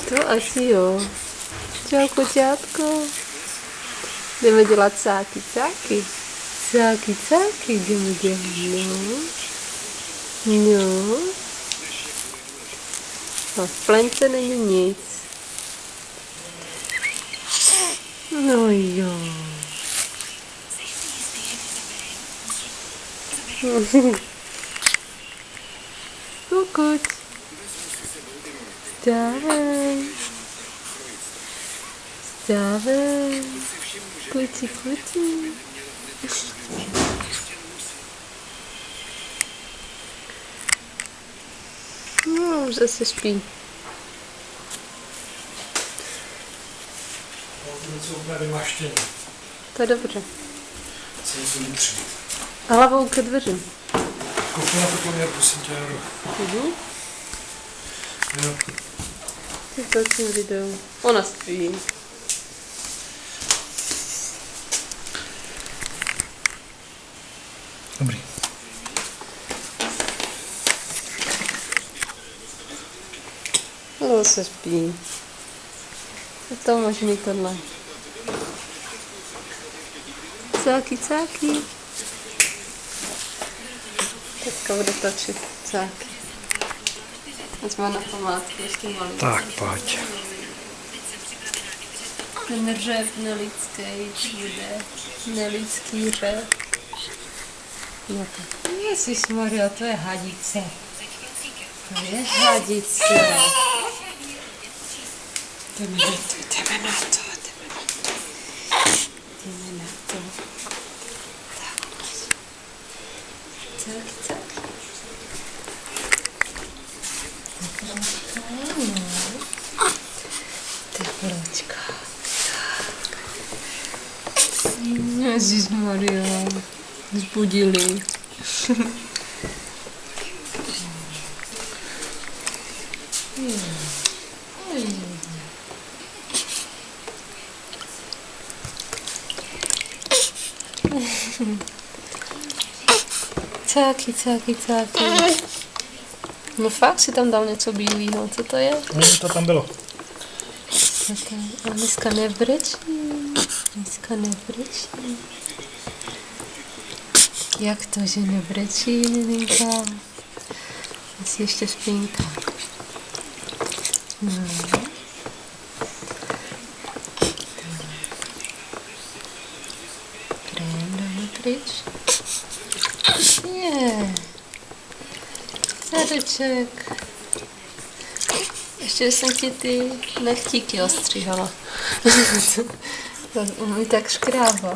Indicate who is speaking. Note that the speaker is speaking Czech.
Speaker 1: To asi jo. Čau, koťátko. Jdeme dělat cáky. Cáky jdeme dělat. No. A v plence není nic. No jo. Kukuť. Vstávej. Kuci. No, už zase spí. To je dobře. A hlavou ke dveřím.
Speaker 2: Koukni na to poměr, prosím tě, Jaro. Jo.
Speaker 1: Si točím video. Ona spí.
Speaker 2: Dobrý.
Speaker 1: No, se spí. Je to možný tohle. Cáky. Teďka bude točit cáky. Teď má na památku ještě malý.
Speaker 2: Tak, pojď.
Speaker 1: Ten řev nelidský bude. Nelidský řev. No to. Ježišmarja, to je hadice. To je hadice. Jdeme na to. Tak. Tepločka. Ježišmarja. Zbudili. Cáky. No fakt si tam dal něco bílého, co to je?
Speaker 2: To tam bylo.
Speaker 1: A dneska nebrečí. Jak to, že nebrečí, Lilinka? Asi ještě spínka. No. Krém dáme pryč. Zadeček. Ještě jsem ti ty nechtíky ostříhala. To mi tak škrábá.